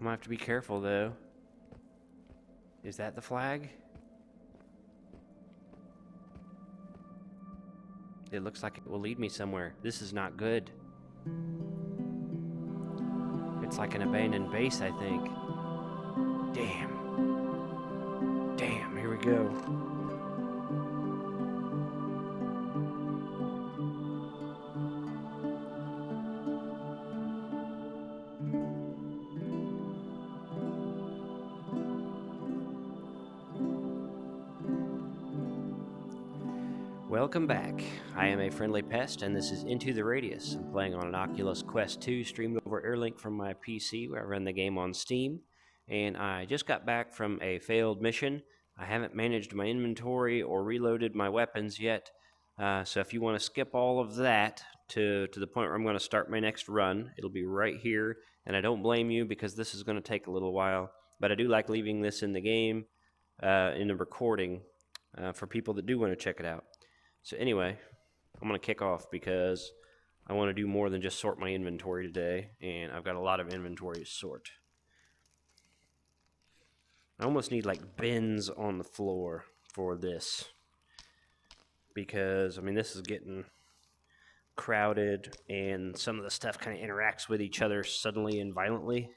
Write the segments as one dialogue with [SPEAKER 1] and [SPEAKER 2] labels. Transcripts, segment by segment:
[SPEAKER 1] I'm gonna have to be careful though. Is that the flag? It looks like it will lead me somewhere. This is not good. It's like an abandoned base, I think. Damn. Damn, here we go. Welcome back. I am a friendly pest, and this is Into the Radius. I'm playing on an Oculus Quest 2, streamed over Airlink from my PC, where I run the game on Steam. And I just got back from a failed mission. I haven't managed my inventory or reloaded my weapons yet. So if you want to skip all of that to the point where I'm going to start my next run, it'll be right here. And I don't blame you because this is going to take a little while. But I do like leaving this in the game, in the recording, for people that do want to check it out. So anyway, I'm going to kick off because I want to do more than just sort my inventory today, and I've got a lot of inventory to sort. I almost need like bins on the floor for this because, I mean, this is getting crowded and some of the stuff kind of interacts with each other suddenly and violently.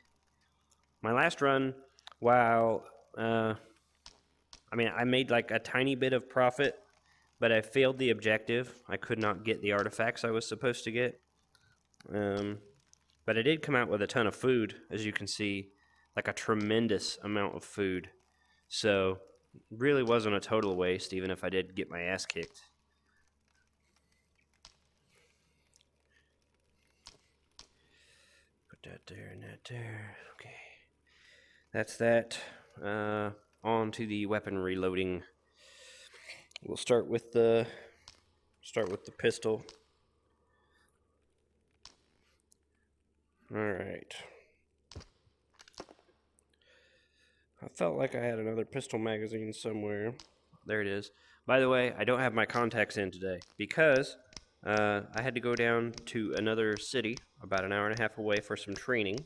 [SPEAKER 1] My last run, while, I made like a tiny bit of profit, but I failed the objective. I could not get the artifacts I was supposed to get. But I did come out with a ton of food, as you can see, like a tremendous amount of food. So, really wasn't a total waste, even if I did get my ass kicked. Put that there and that there. Okay. That's that. On to the weapon reloading. We'll start with the pistol. All right. I felt like I had another pistol magazine somewhere. There it is. By the way, I don't have my contacts in today because I had to go down to another city about an hour and a half away for some training.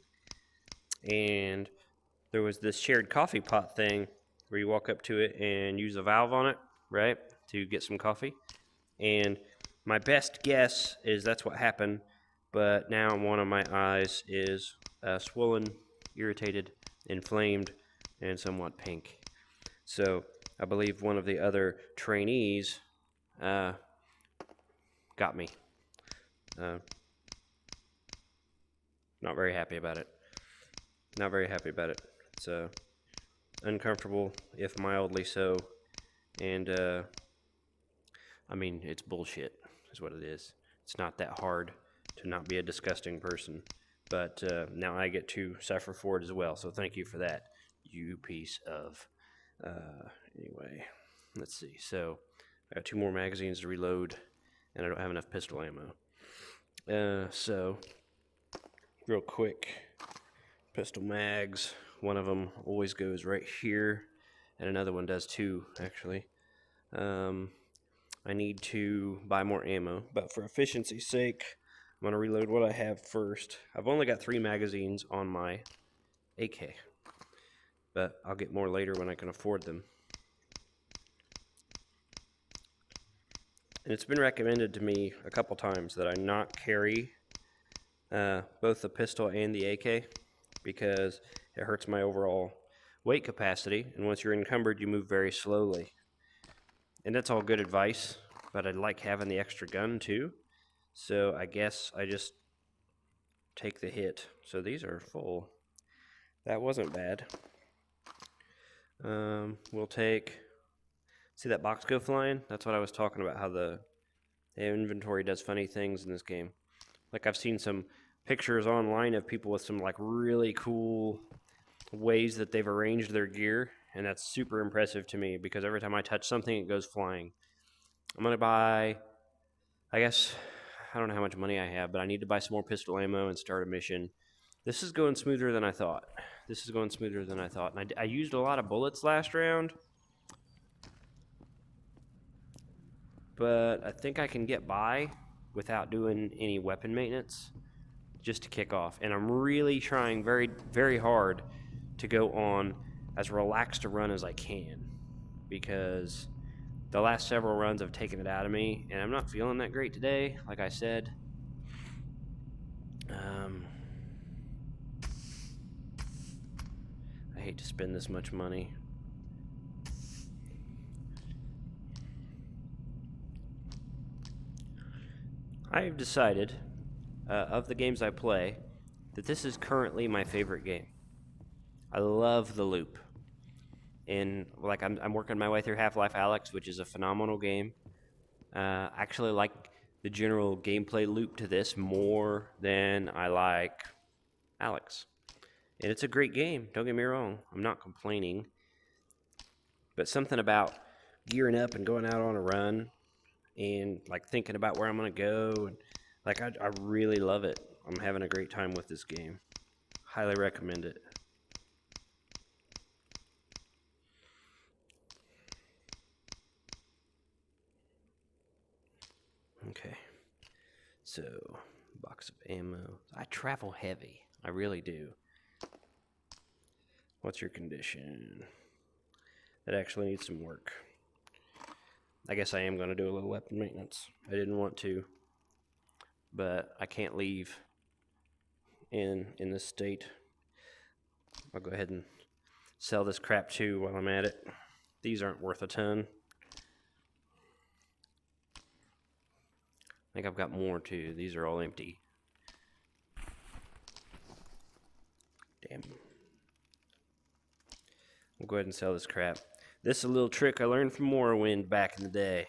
[SPEAKER 1] And there was this shared coffee pot thing where you walk up to it and use a valve on it, right, to get some coffee. And my best guess is that's what happened, but now one of my eyes is swollen, irritated, inflamed, and somewhat pink. So I believe one of the other trainees got me. Not very happy about it. Not very happy about it. It's uncomfortable, if mildly so, and it's bullshit, is what it is. It's not that hard to not be a disgusting person, but now I get to suffer for it as well, so thank you for that, you piece of... Anyway, let's see. So, I got 2 more magazines to reload, and I don't have enough pistol ammo. So, real quick, pistol mags. One of them always goes right here, and another one does too, actually. I need to buy more ammo, but for efficiency's sake, I'm going to reload what I have first. I've only got 3 magazines on my AK, but I'll get more later when I can afford them. And it's been recommended to me a couple times that I not carry both the pistol and the AK because it hurts my overall weight capacity, and once you're encumbered, you move very slowly. And that's all good advice, but I like having the extra gun too, so I guess I just take the hit. So these are full. That wasn't bad. We'll take... See that box go flying? That's what I was talking about, how the inventory does funny things in this game. Like, I've seen some pictures online of people with some, like, really cool ways that they've arranged their gear, and that's super impressive to me, because every time I touch something, it goes flying. I'm going to buy, I guess, I don't know how much money I have, but I need to buy some more pistol ammo and start a mission. This is going smoother than I thought. And I used a lot of bullets last round, but I think I can get by without doing any weapon maintenance, just to kick off. And I'm really trying very, very hard to go on as relaxed a run as I can, because the last several runs have taken it out of me, and I'm not feeling that great today, like I said. I hate to spend this much money. I have decided, of the games I play, that this is currently my favorite game. I love the loop. And like I'm working my way through Half-Life Alyx, which is a phenomenal game. I actually like the general gameplay loop to this more than I like Alyx. And it's a great game, don't get me wrong. I'm not complaining. But something about gearing up and going out on a run and like thinking about where I'm going to go, and like I really love it. I'm having a great time with this game. Highly recommend it. Okay. So, box of ammo. I travel heavy. I really do. What's your condition? That actually needs some work. I guess I am going to do a little weapon maintenance. I didn't want to, but I can't leave in this state. I'll go ahead and sell this crap too while I'm at it. These aren't worth a ton. I think I've got more too. These are all empty. Damn. We'll go ahead and sell this crap. This is a little trick I learned from Morrowind back in the day.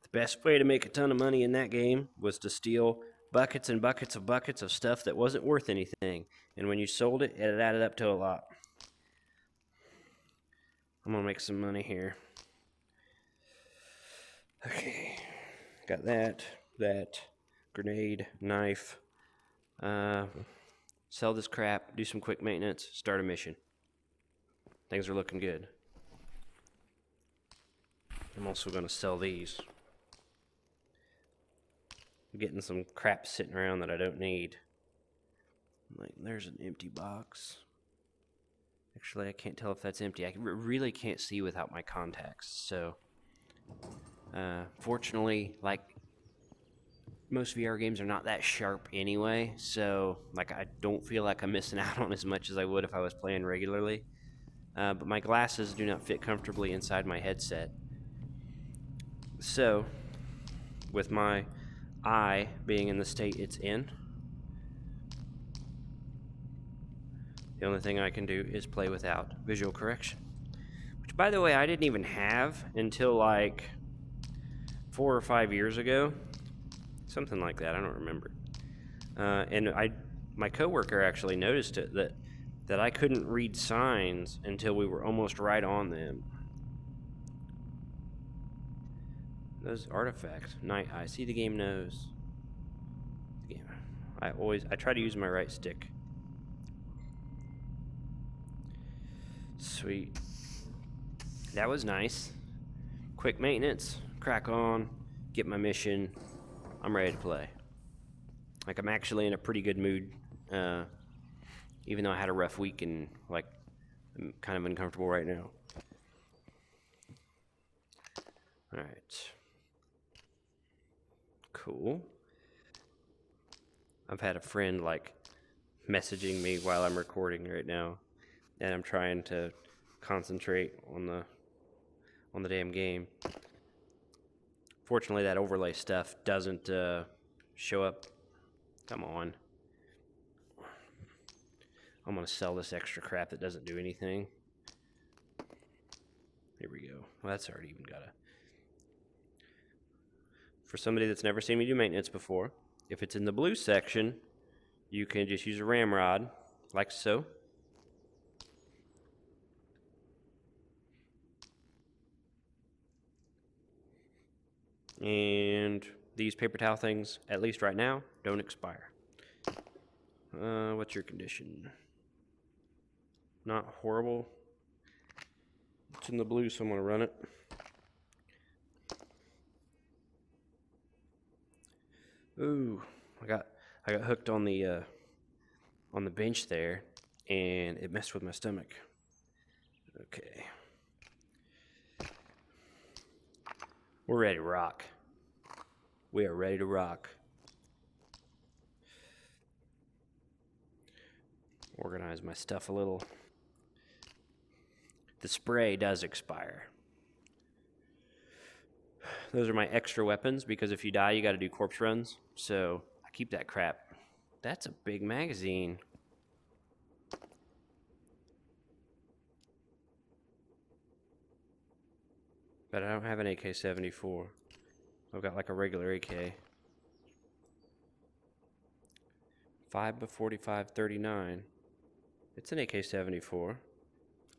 [SPEAKER 1] The best way to make a ton of money in that game was to steal buckets and buckets of stuff that wasn't worth anything. And when you sold it, it added up to a lot. I'm going to make some money here. Okay. Got that, grenade, knife. Sell this crap, do some quick maintenance, start a mission. Things are looking good. I'm also going to sell these. I'm getting some crap sitting around that I don't need. Like, there's an empty box. Actually, I can't tell if that's empty. I really can't see without my contacts. So, fortunately, like, most VR games are not that sharp anyway. So, like, I don't feel like I'm missing out on as much as I would if I was playing regularly. But my glasses do not fit comfortably inside my headset. So, with my eye being in the state it's in, the only thing I can do is play without visual correction. Which, by the way, I didn't even have until like 4 or 5 years ago. Something like that, I don't remember. And my coworker actually noticed it, that I couldn't read signs until we were almost right on them. Those artifacts. Night eye. See, the game knows. I try to use my right stick. Sweet. That was nice. Quick maintenance. Crack on. Get my mission. I'm ready to play. Like, I'm actually in a pretty good mood. Even though I had a rough week and, like, I'm kind of uncomfortable right now. Alright. Cool. I've had a friend, like, messaging me while I'm recording right now, and I'm trying to concentrate on the damn game. Fortunately, that overlay stuff doesn't show up. Come on. I'm going to sell this extra crap that doesn't do anything. Here we go. Well, that's already even got a... For somebody that's never seen me do maintenance before, if it's in the blue section, you can just use a ramrod, like so. And these paper towel things, at least right now, don't expire. What's your condition? Not horrible. It's in the blue, so I'm going to run it. Ooh, I got hooked on the bench there, and it messed with my stomach. Okay. We're ready to rock. We are ready to rock. Organize my stuff a little. The spray does expire. Those are my extra weapons, because if you die, you got to do corpse runs. So I keep that crap. That's a big magazine. But I don't have an AK-74. I've got like a regular AK. 5x45 39. It's an AK-74.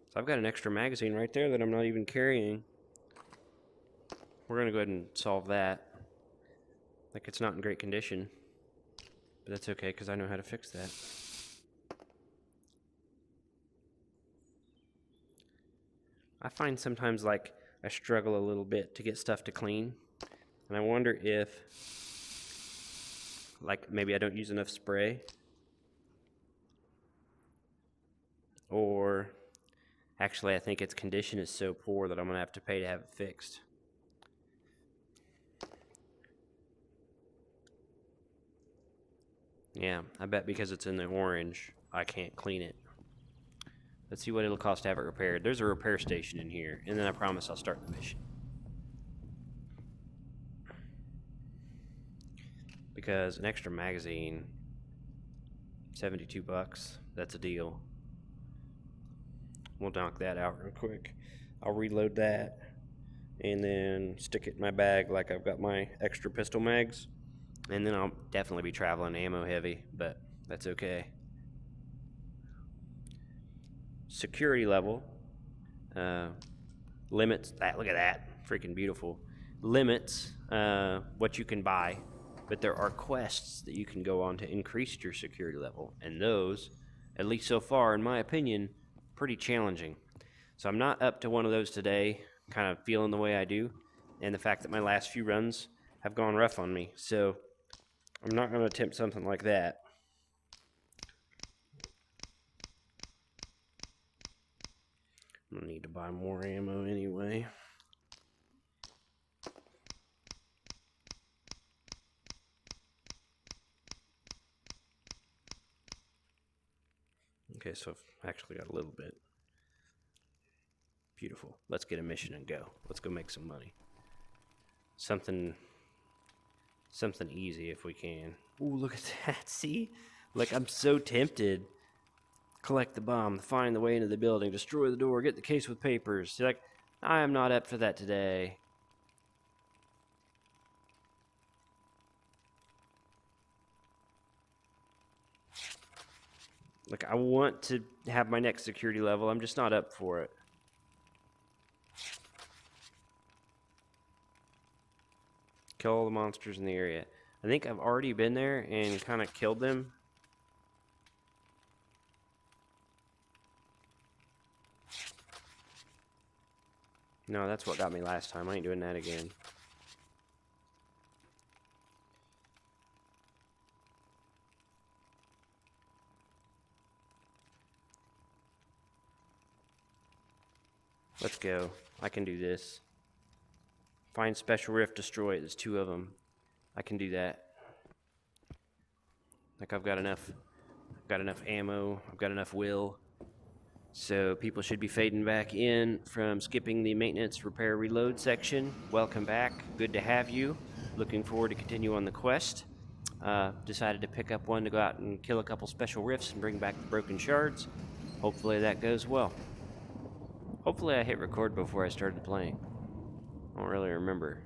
[SPEAKER 1] So I've got an extra magazine right there that I'm not even carrying. We're gonna go ahead and solve that. Like, it's not in great condition, but that's okay because I know how to fix that. I find sometimes like I struggle a little bit to get stuff to clean, and I wonder if like maybe I don't use enough spray, or actually I think its condition is so poor that I'm gonna have to pay to have it fixed. Yeah, I bet because it's in the orange, I can't clean it. Let's see what it'll cost to have it repaired. There's a repair station in here, and then I promise I'll start the mission. Because an extra magazine, 72 bucks, that's a deal. We'll knock that out real quick. I'll reload that, and then stick it in my bag like I've got my extra pistol mags. And then I'll definitely be traveling ammo heavy, but that's okay. Security level limits that. Look at that, freaking beautiful. Limits what you can buy, but there are quests that you can go on to increase your security level, and those, at least so far in my opinion, pretty challenging. So I'm not up to one of those today, kind of feeling the way I do, and the fact that my last few runs have gone rough on me, so I'm not going to attempt something like that. I'm going to need to buy more ammo anyway. Okay, so I've actually got a little bit. Beautiful. Let's get a mission and go. Let's go make some money. Something easy if we can. Ooh, look at that. See? Like, I'm so tempted. Collect the bomb, find the way into the building, destroy the door, get the case with papers. See, like, I am not up for that today. Like, I want to have my next security level. I'm just not up for it. Kill all the monsters in the area. I think I've already been there and kind of killed them. No, that's what got me last time. I ain't doing that again. Let's go. I can do this. Find special rift, destroy it. There's 2 of them. I can do that. Like, I've got enough ammo. I've got enough will. So people should be fading back in from skipping the maintenance, repair, reload section. Welcome back. Good to have you. Looking forward to continue on the quest. Decided to pick up one to go out and kill a couple special rifts and bring back the broken shards. Hopefully that goes well. Hopefully I hit record before I started playing. I don't really remember.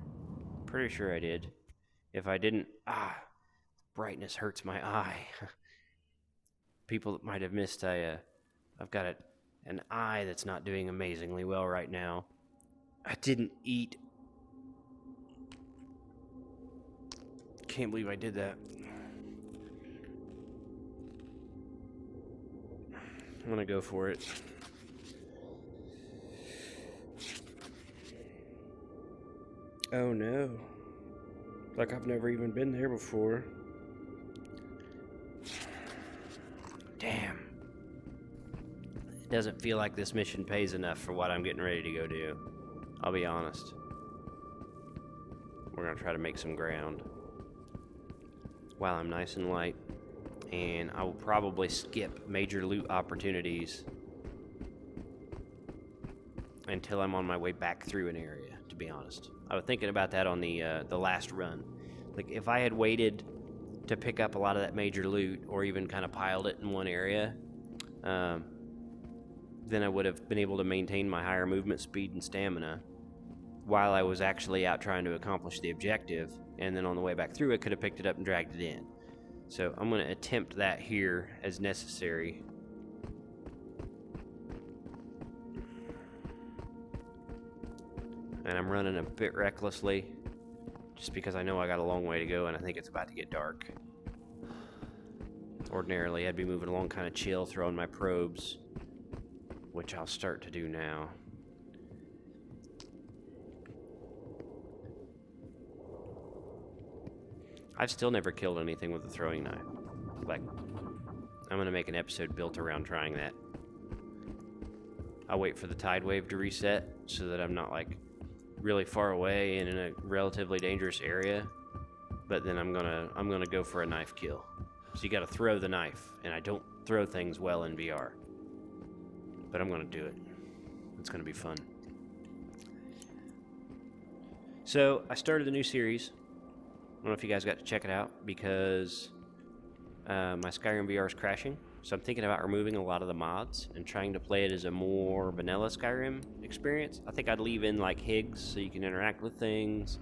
[SPEAKER 1] Pretty sure I did. If I didn't, brightness hurts my eye. People that might have missed, I've got an eye that's not doing amazingly well right now. I didn't eat. Can't believe I did that. I'm gonna go for it. Oh no. Like, I've never even been there before. Damn. It doesn't feel like this mission pays enough for what I'm getting ready to go do. I'll be honest. We're gonna try to make some ground while I'm nice and light. And I will probably skip major loot opportunities until I'm on my way back through an area, to be honest. I was thinking about that on the last run. Like, if I had waited to pick up a lot of that major loot, or even kind of piled it in one area, then I would have been able to maintain my higher movement speed and stamina while I was actually out trying to accomplish the objective, and then on the way back through, I could have picked it up and dragged it in. So I'm going to attempt that here as necessary. And I'm running a bit recklessly, just because I know I got a long way to go and I think it's about to get dark. Ordinarily, I'd be moving along kind of chill, throwing my probes, which I'll start to do now. I've still never killed anything with a throwing knife. Like, I'm going to make an episode built around trying that. I'll wait for the tide wave to reset so that I'm not, like, really far away and in a relatively dangerous area. But then I'm gonna go for a knife kill. So you got to throw the knife, and I don't throw things well in VR. But I'm going to do it. It's going to be fun. So I started a new series. I don't know if you guys got to check it out, because my Skyrim VR is crashing. So I'm thinking about removing a lot of the mods and trying to play it as a more vanilla Skyrim experience. I think I'd leave in like Higgs so you can interact with things.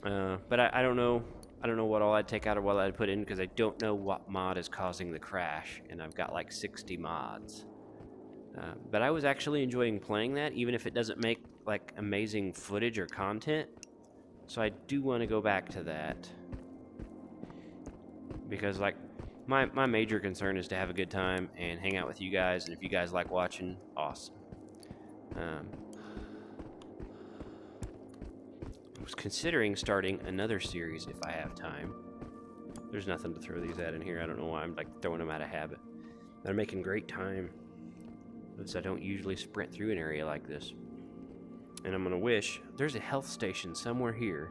[SPEAKER 1] But I don't know. I don't know what all I'd take out or what I'd put in, because I don't know what mod is causing the crash, and I've got like 60 mods. But I was actually enjoying playing that, even if it doesn't make like amazing footage or content. So I do want to go back to that, because like my major concern is to have a good time and hang out with you guys, and if you guys like watching, awesome. I was considering starting another series if I have time. There's nothing to throw these at in here. I don't know why I'm like throwing them out of habit. They're making great time, because I don't usually sprint through an area like this. And I'm gonna wish there's a health station somewhere here,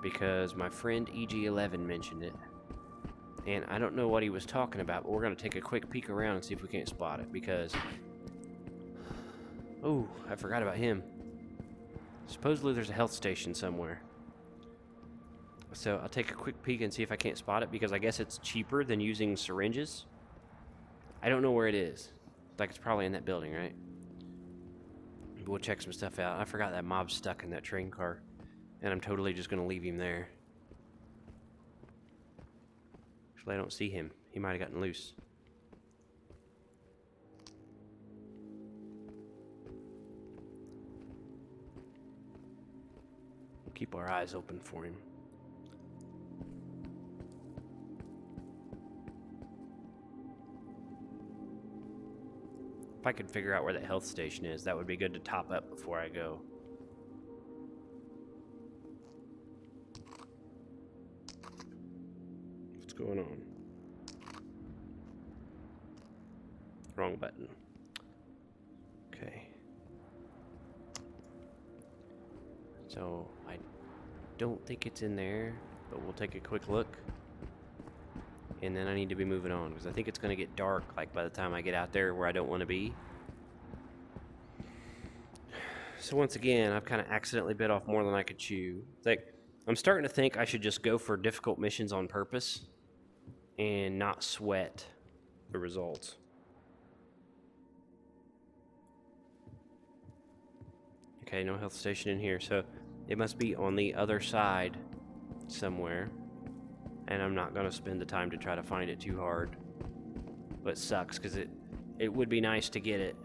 [SPEAKER 1] because my friend EG11 mentioned it, and I don't know what he was talking about, but we're gonna take a quick peek around and see if we can't spot it, because oh, I forgot about him. Supposedly there's a health station somewhere, so I'll take a quick peek and see if I can't spot it, because I guess it's cheaper than using syringes. I don't know where it is. Like, it's probably in that building, right? We'll check some stuff out. I forgot that mob's stuck in that train car, and I'm totally just gonna leave him there. Actually, I don't see him. He might have gotten loose. We'll keep our eyes open for him. If I could figure out where that health station is, that would be good to top up before I go. What's going on? Wrong button. Okay. So, I don't think it's in there, but we'll take a quick look. And then I need to be moving on, because I think it's going to get dark like by the time I get out there where I don't want to be. So once again, I've kind of accidentally bit off more than I could chew. Like, I'm starting to think I should just go for difficult missions on purpose and not sweat the results. Okay, no health station in here, so it must be on the other side somewhere. And I'm not going to spend the time to try to find it too hard. But it sucks, because it would be nice to get it.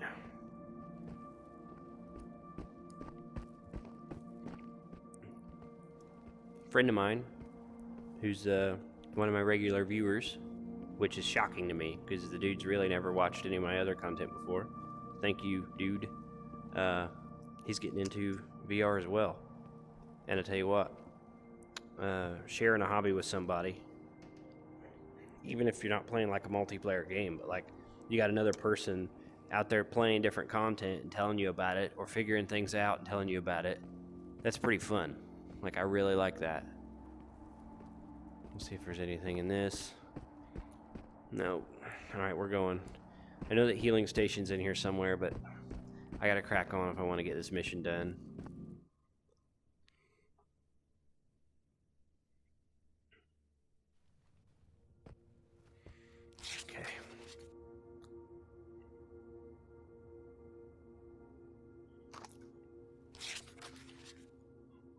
[SPEAKER 1] A friend of mine, who's one of my regular viewers, which is shocking to me, because the dude's really never watched any of my other content before. Thank you, dude. He's getting into VR as well. And I tell you what, sharing a hobby with somebody, even if you're not playing like a multiplayer game, but like you got another person out there playing different content and telling you about it, or figuring things out and telling you about it. That's pretty fun. Like, I really like that. Let's see if there's anything in this. No. Alright, we're going. I know that healing station's in here somewhere, but I gotta crack on if I want to get this mission done. Okay.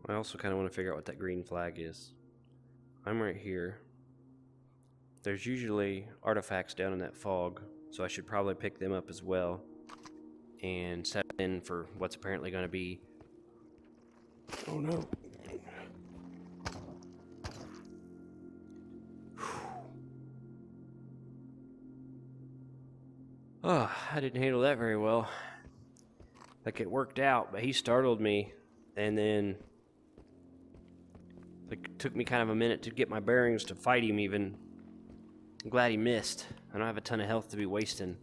[SPEAKER 1] I also kind of want to figure out what that green flag is. I'm right here. There's usually artifacts down in that fog, so I should probably pick them up as well and set in for what's apparently going to be... Oh no. Oh, I didn't handle that very well. Like, it worked out, but he startled me, and then it took me kind of a minute to get my bearings to fight him even. I'm glad he missed. I don't have a ton of health to be wasting.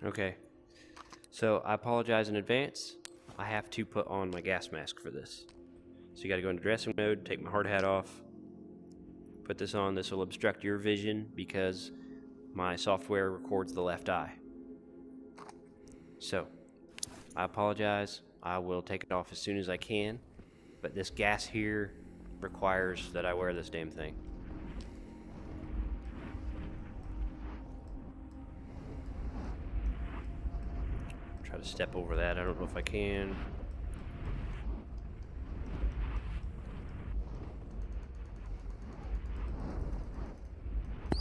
[SPEAKER 1] Okay. So, I apologize in advance. I have to put on my gas mask for this. So you gotta go into dressing mode, take my hard hat off, put this on. This will obstruct your vision because my software records the left eye. So, I apologize. I will take it off as soon as I can, but this gas here requires that I wear this damn thing. Try to step over that. I don't know if I can. I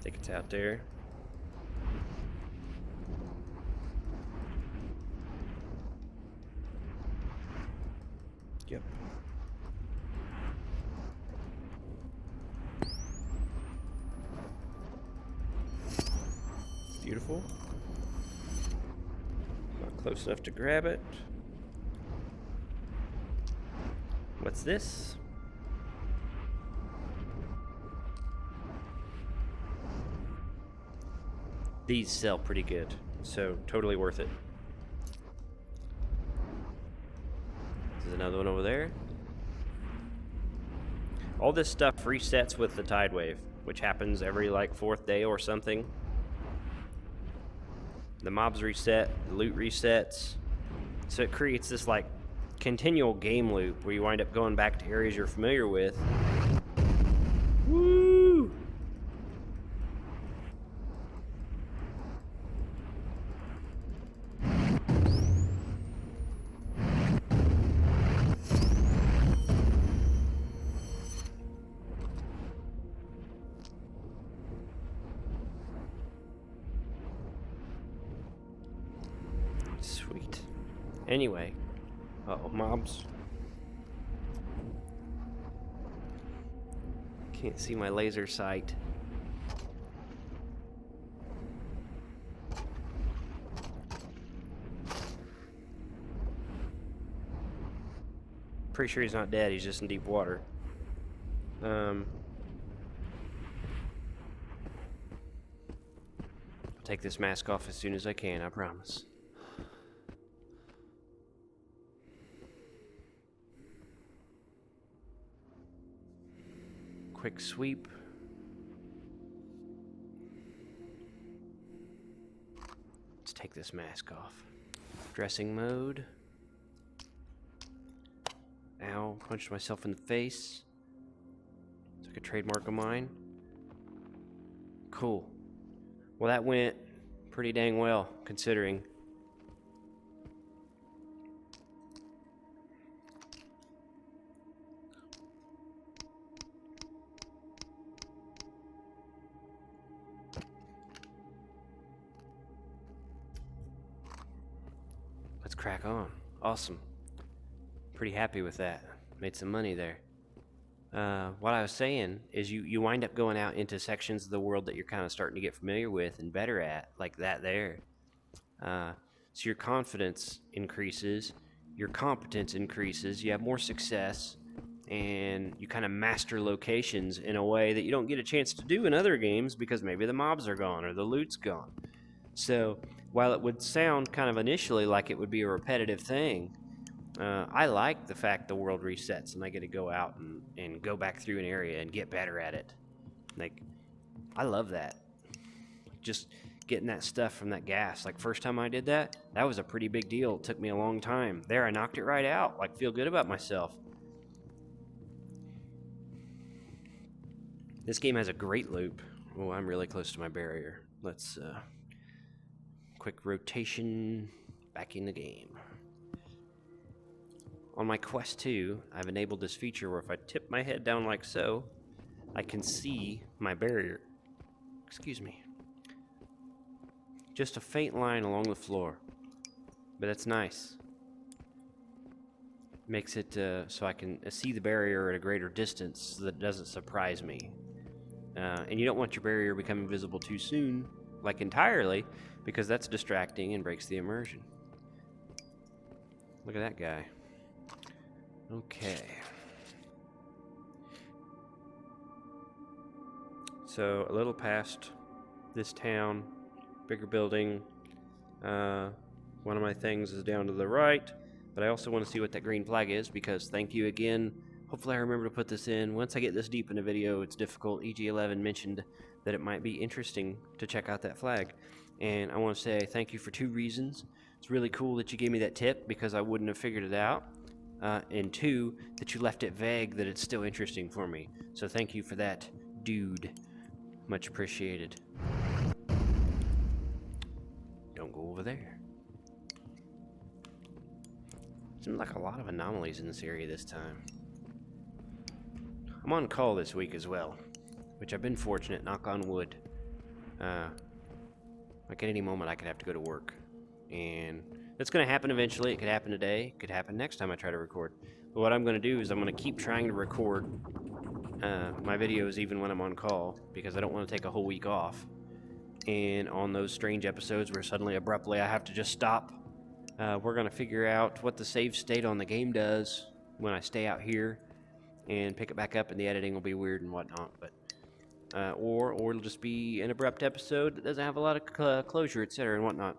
[SPEAKER 1] think it's out there. Yep. Beautiful. Not close enough to grab it. What's this? These sell pretty good, so totally worth it. There's another one over there. All this stuff resets with the tide wave, which happens every like 4th day or something. The mobs reset, the loot resets. So it creates this like continual game loop where you wind up going back to areas you're familiar with. Woo! Sweet. Anyway. Uh-oh, mobs. Can't see my laser sight. Pretty sure he's not dead, he's just in deep water. I'll take this mask off as soon as I can, I promise. Quick sweep. Let's take this mask off. Dressing mode. Ow, punched myself in the face. It's like a trademark of mine. Cool. Well, that went pretty dang well, considering. Let's crack on. Awesome. Pretty happy with that. Made some money there. What I was saying is you wind up going out into sections of the world that you're kind of starting to get familiar with and better at, like that there. So your confidence increases, your competence increases, you have more success, and you kind of master locations in a way that you don't get a chance to do in other games because maybe the mobs are gone or the loot's gone. So while it would sound kind of initially like it would be a repetitive thing, I like the fact the world resets and I get to go out and go back through an area and get better at it. Like, I love that. Just getting that stuff from that gas. Like, first time I did that, that was a pretty big deal. It took me a long time. There, I knocked it right out. Like, feel good about myself. This game has a great loop. Oh, I'm really close to my barrier. Let's, quick rotation back in the game. On my Quest 2, I've enabled this feature where if I tip my head down like so, I can see my barrier. Excuse me. Just a faint line along the floor. But that's nice. Makes it so I can see the barrier at a greater distance so that it doesn't surprise me. And you don't want your barrier to become invisible too soon, like entirely, because that's distracting and breaks the immersion. Look at that guy. Okay. So a little past this town, bigger building. One of my things is down to the right, but I also want to see what that green flag is because thank you again. Hopefully I remember to put this in. Once I get this deep in the video, it's difficult. EG11 mentioned that it might be interesting to check out that flag. And I want to say thank you for 2 reasons. It's really cool that you gave me that tip because I wouldn't have figured it out. And 2, that you left it vague that it's still interesting for me. So thank you for that, dude. Much appreciated. Don't go over there. Seems like a lot of anomalies in this area this time. I'm on call this week as well, which I've been fortunate, knock on wood. Like at any moment I could have to go to work. And that's going to happen eventually. It could happen today. It could happen next time I try to record. But what I'm going to do is I'm going to keep trying to record my videos even when I'm on call because I don't want to take a whole week off. And on those strange episodes where suddenly abruptly I have to just stop, we're going to figure out what the save state on the game does when I stay out here and pick it back up, and the editing will be weird and whatnot. But or it'll just be an abrupt episode that doesn't have a lot of closure, etc. and whatnot.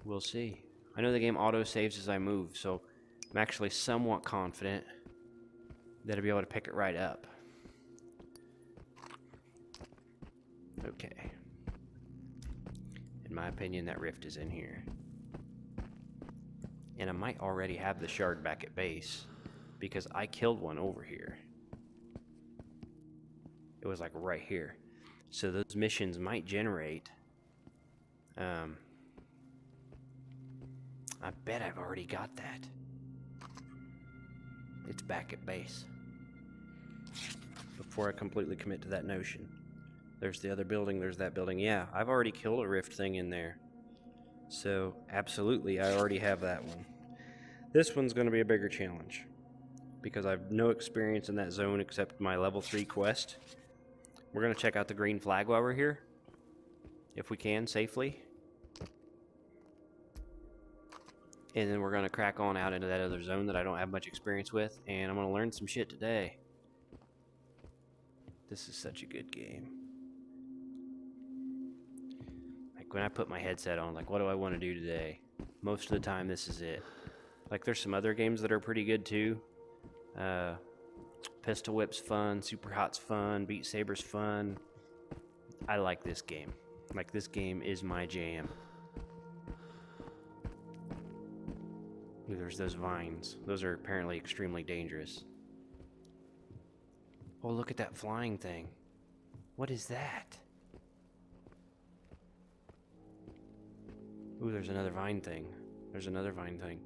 [SPEAKER 1] We'll see. I know the game auto-saves as I move, so I'm actually somewhat confident that I'll be able to pick it right up. Okay. In my opinion, that rift is in here. And I might already have the shard back at base, because I killed one over here. It was like right here. So those missions might generate. I bet I've already got that. It's back at base. Before I completely commit to that notion. There's the other building, there's that building. Yeah, I've already killed a rift thing in there. So, absolutely, I already have that one. This one's going to be a bigger challenge. Because I've no experience in that zone except my level 3 quest. We're going to check out the green flag while we're here. If we can, safely. And then we're going to crack on out into that other zone that I don't have much experience with. And I'm going to learn some shit today. This is such a good game. Like when I put my headset on, like what do I want to do today? Most of the time this is it. Like there's some other games that are pretty good too. Pistol Whip's fun, Super Hot's fun, Beat Saber's fun. I like this game. Like this game is my jam. Ooh, there's those vines. Those are apparently extremely dangerous. Oh, look at that flying thing. What is that? Ooh, there's another vine thing. There's another vine thing.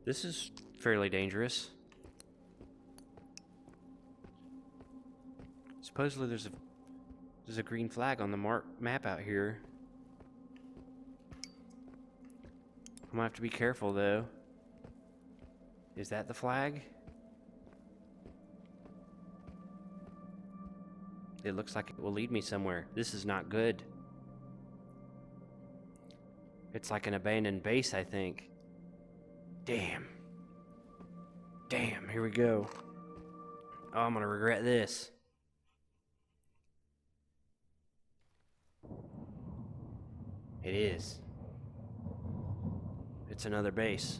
[SPEAKER 1] This is fairly dangerous. Supposedly there's a green flag on the map out here. I'm gonna have to be careful though. Is that the flag? It looks like it will lead me somewhere. This is not good. It's like an abandoned base, I think. Damn. Damn, here we go. Oh, I'm gonna regret this. It is. It's another base.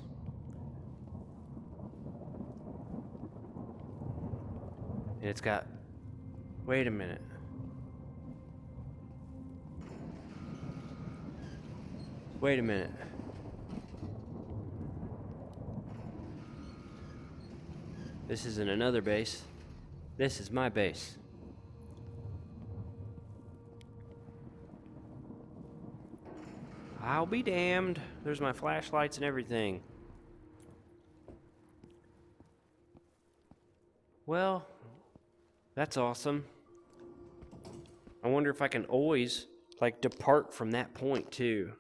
[SPEAKER 1] And it's got... Wait a minute. Wait a minute. This isn't another base. This is my base. I'll be damned. There's my flashlights and everything. Well, that's awesome. I wonder if I can always, like, depart from that point, too.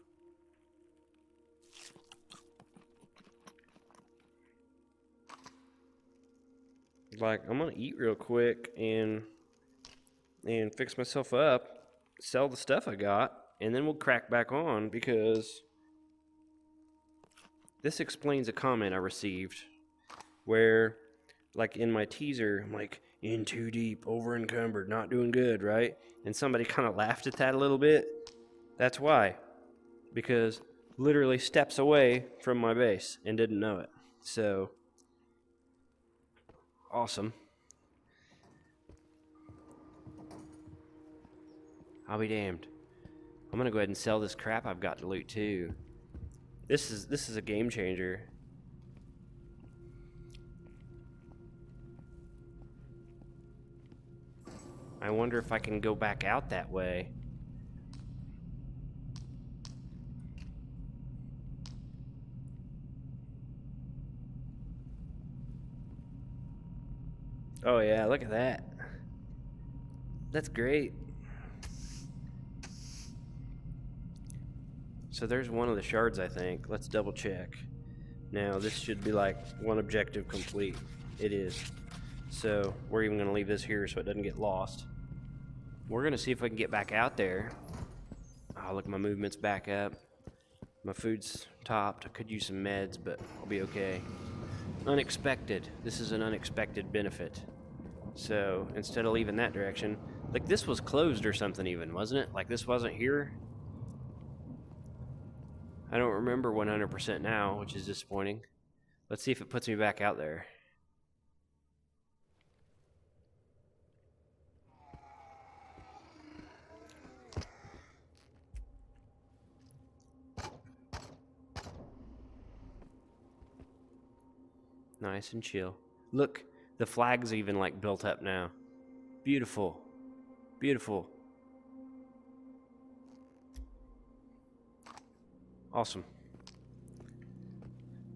[SPEAKER 1] Like, I'm gonna eat real quick and fix myself up, sell the stuff I got, and then we'll crack back on, because this explains a comment I received where, like, in my teaser, I'm like, in too deep, over encumbered, not doing good, right? And somebody kind of laughed at that a little bit. That's why. Because literally steps away from my base and didn't know it. So, awesome. I'll be damned. I'm gonna go ahead and sell this crap I've got to loot too. This is a game changer. I wonder if I can go back out that way. Oh yeah, look at that. That's great. So there's one of the shards, I think. Let's double check. Now this should be like one objective complete. It is. So we're even gonna leave this here so it doesn't get lost. We're gonna see if we can get back out there. Oh, look, my movement's back up. My food's topped. I could use some meds, but I'll be okay. Unexpected. This is an unexpected benefit. So instead of leaving that direction, like this was closed or something even, wasn't it? Like this wasn't here. I don't remember 100% now, which is disappointing. Let's see if it puts me back out there. Nice and chill. Look, the flag's even like built up now. Beautiful. Beautiful. Awesome.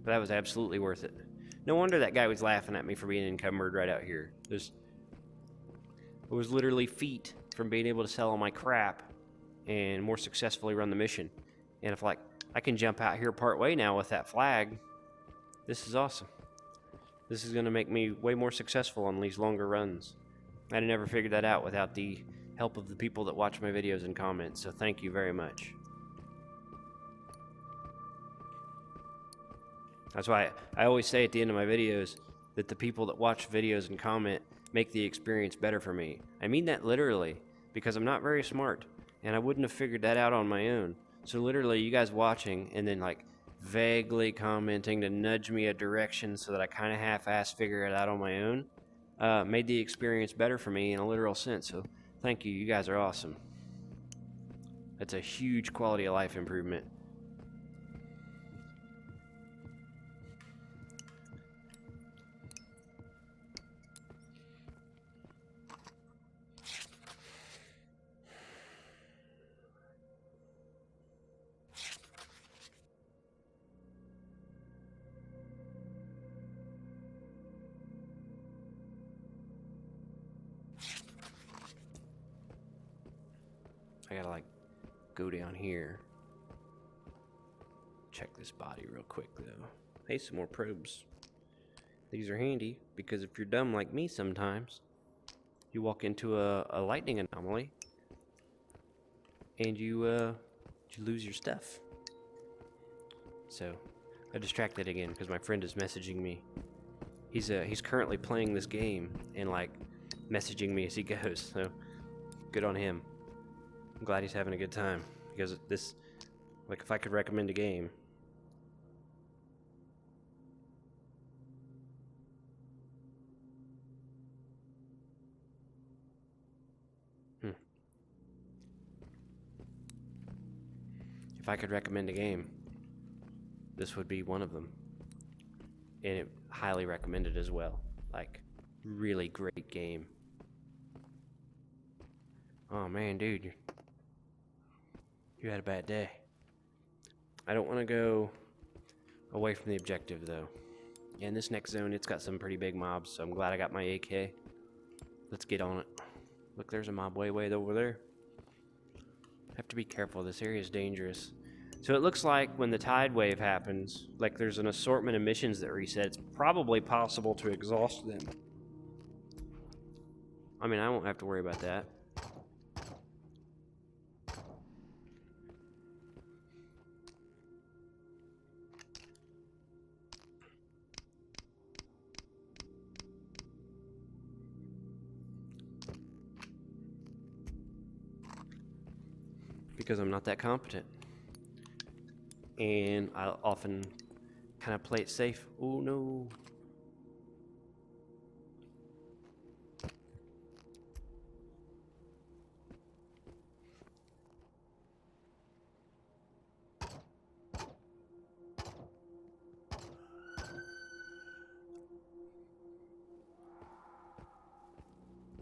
[SPEAKER 1] But that was absolutely worth it. No wonder that guy was laughing at me for being encumbered right out here. It was literally feet from being able to sell all my crap and more successfully run the mission. And if like I can jump out here part way now with that flag, this is awesome. This is going to make me way more successful on these longer runs. I'd never figured that out without the help of the people that watch my videos and comment, so thank you very much. That's why I always say at the end of my videos that the people that watch videos and comment make the experience better for me. I mean that literally, because I'm not very smart, and I wouldn't have figured that out on my own. So literally, you guys watching and then like vaguely commenting to nudge me a direction so that I kind of half-ass figure it out on my own, made the experience better for me in a literal sense. So thank you. You guys are awesome. That's a huge quality of life improvement. I gotta like go down here. Check this body real quick though. Hey, some more probes. These are handy because if you're dumb like me sometimes, you walk into a lightning anomaly and you lose your stuff. So I distracted again because my friend is messaging me. He's currently playing this game and like messaging me as he goes. So good on him. I'm glad he's having a good time because this, like, if I could recommend a game. If I could recommend a game, this would be one of them. And it highly recommended as well. Like, really great game. Oh man, dude, you had a bad day. I don't want to go away from the objective though. Yeah, in this next zone, it's got some pretty big mobs, so I'm glad I got my AK. Let's get on it. Look, there's a mob way over there. Have to be careful, this area is dangerous. So it looks like when the tide wave happens, like there's an assortment of missions that reset. It's probably possible to exhaust them. I mean, I won't have to worry about that. Because I'm not that competent. And I often kind of play it safe. Oh no.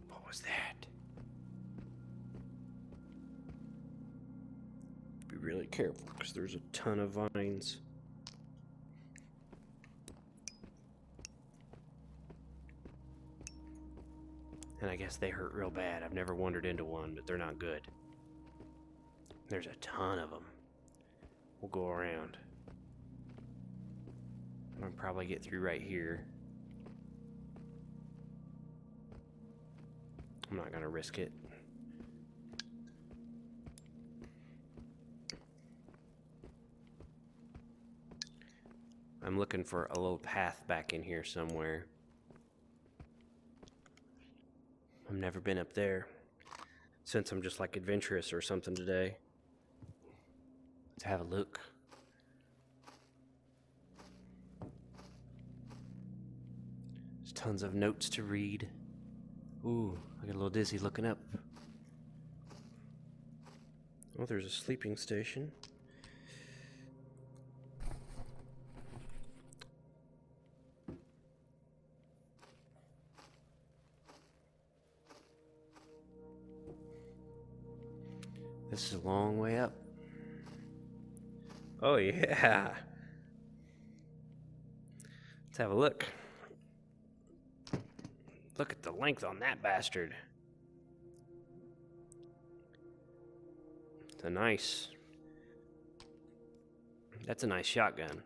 [SPEAKER 1] What was that? Be really careful because there's a ton of vines. And I guess they hurt real bad. I've never wandered into one, but they're not good. There's a ton of them. We'll go around. I'll probably get through right here. I'm not gonna risk it. I'm looking for a little path back in here somewhere. I've never been up there. Since I'm just like adventurous or something today. Let's have a look. There's tons of notes to read. Ooh, I get a little dizzy looking up. Oh, there's a sleeping station. This is a long way up. Oh yeah. Let's have a look. Look at the length on that bastard. It's a nice... That's a nice shotgun.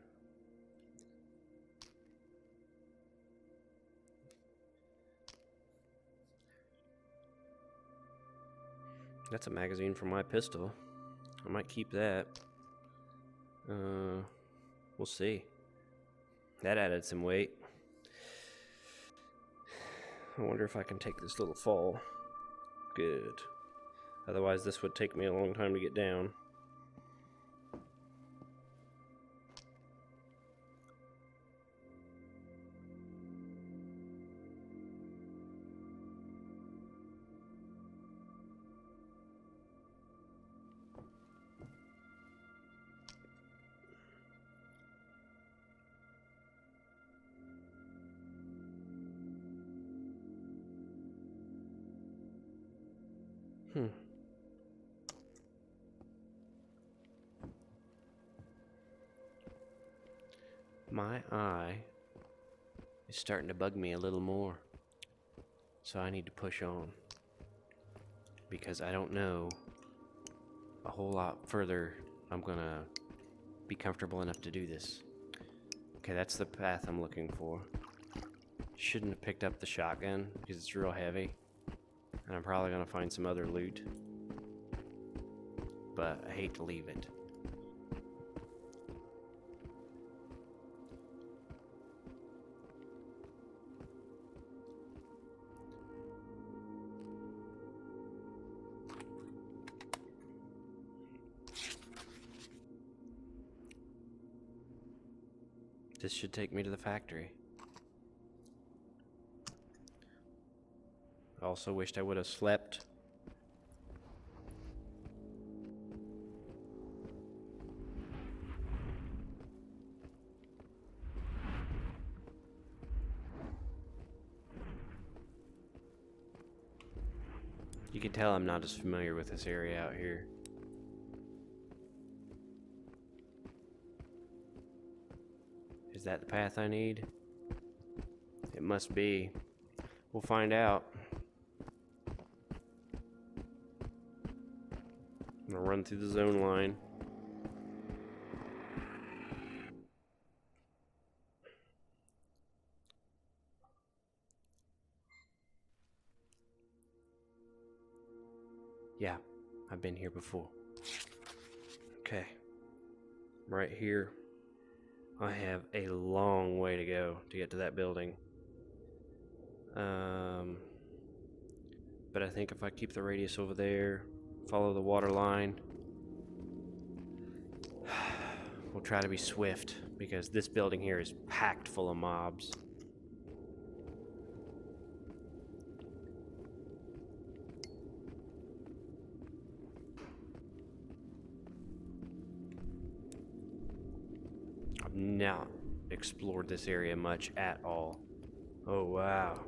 [SPEAKER 1] That's a magazine for my pistol. I might keep that. We'll see. That added some weight. I wonder if I can take this little fall. Good. Otherwise, this would take me a long time to get down. My eye is starting to bug me a little more. So I need to push on. Because I don't know a whole lot further I'm gonna be comfortable enough to do this. Okay, that's the path I'm looking for. Shouldn't have picked up the shotgun because it's real heavy. And I'm probably gonna find some other loot. But I hate to leave it. This should take me to the factory. I also wished I would have slept. You can tell I'm not as familiar with this area out here. Is that the path I need? It must be. We'll find out. I'm gonna run through the zone line. Yeah, I've been here before. Okay. Right here. I have a long way to go to get to that building. But I think if I keep the radius over there, follow the water line, we'll try to be swift, because this building here is packed full of mobs. I've not explored this area much at all. Oh, wow.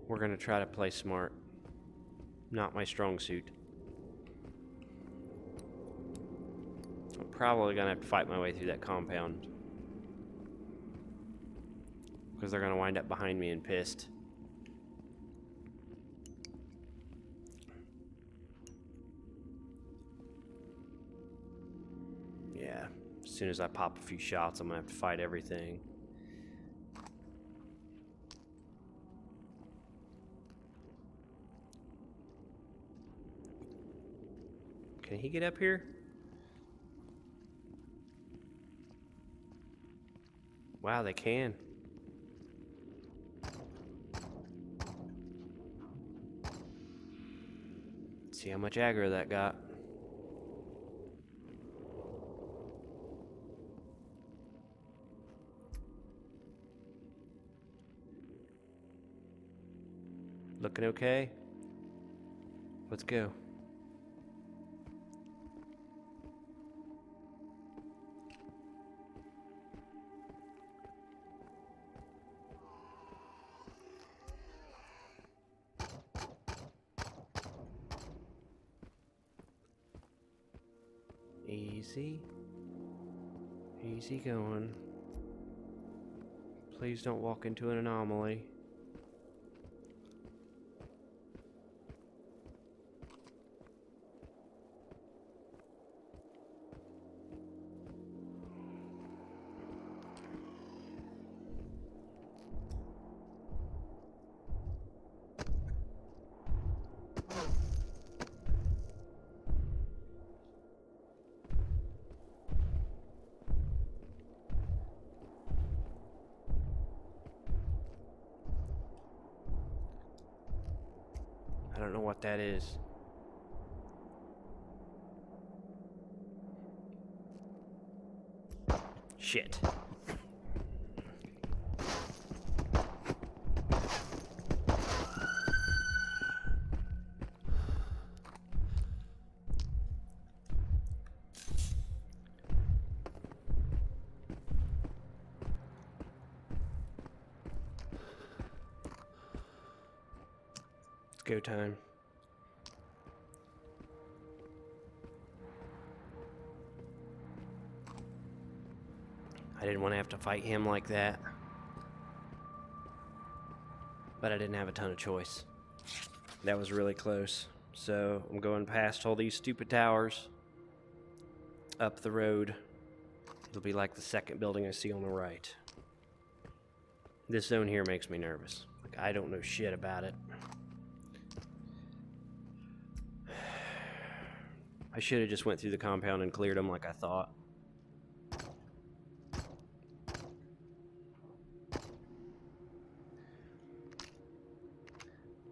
[SPEAKER 1] We're gonna try to play smart. Not my strong suit. I'm probably gonna have to fight my way through that compound, because they're gonna wind up behind me and pissed. Yeah, as soon as I pop a few shots, I'm gonna have to fight everything. Can he get up here? Wow, they can. Let's see how much aggro that got. Looking okay? Let's go. Easy. Easy going. Please don't walk into an anomaly. I don't know what that is. Shit. It's go time. I didn't want to have to fight him like that, but I didn't have a ton of choice. That was really close. So I'm going past all these stupid towers, up the road. It'll be like the second building I see on the right. This zone here makes me nervous. Like, I don't know shit about it. I should have just went through the compound and cleared them like I thought.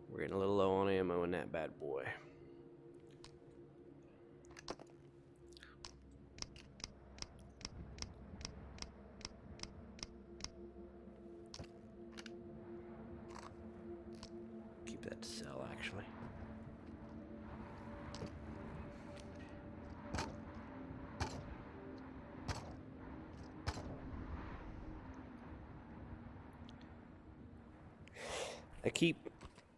[SPEAKER 1] We're getting a little low on ammo in that bad boy. I keep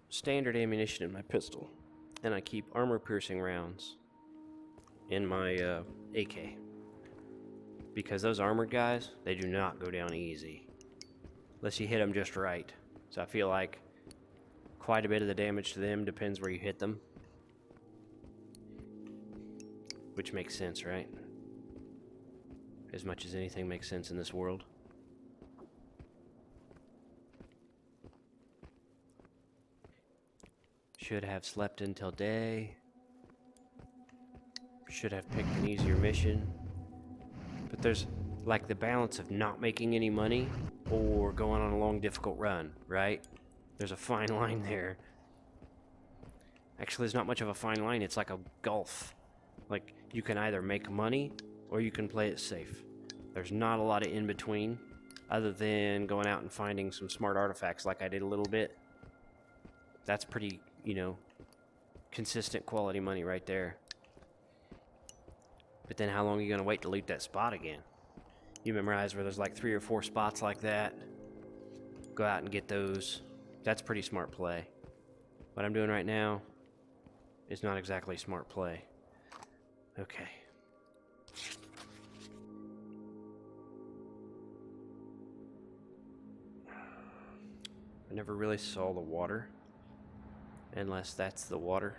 [SPEAKER 1] standard ammunition in my pistol, and I keep armor-piercing rounds in my AK. Because those armored guys, they do not go down easy. Unless you hit them just right. So I feel like quite a bit of the damage to them depends where you hit them. Which makes sense, right? As much as anything makes sense in this world. Should have slept until day. Should have picked an easier mission. But there's like the balance of not making any money or going on a long difficult run, right? There's a fine line there. Actually, there's not much of a fine line. It's like a gulf. Like, you can either make money or you can play it safe. There's not a lot of in between, other than going out and finding some smart artifacts like I did a little bit. That's pretty, you know, consistent quality money right there. But then how long are you going to wait to loot that spot again? You memorize where there's like 3 or 4 spots like that. Go out and get those. That's pretty smart play. What I'm doing right now is not exactly smart play. Okay. I never really saw the water, unless that's the water.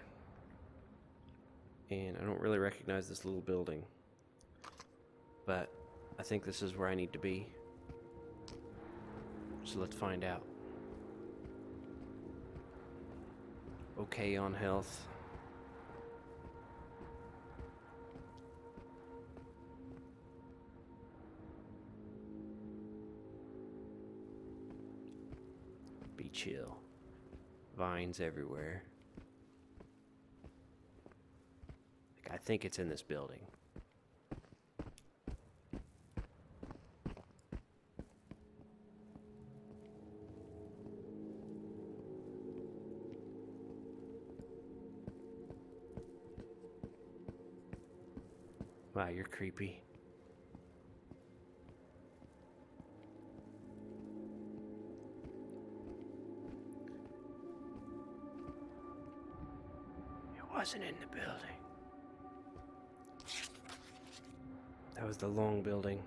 [SPEAKER 1] And I don't really recognize this little building, but I think this is where I need to be. So let's find out. Okay on health. Be chill. Vines everywhere. I think it's in this building. Wow, you're creepy. It wasn't in the building. That was the long building.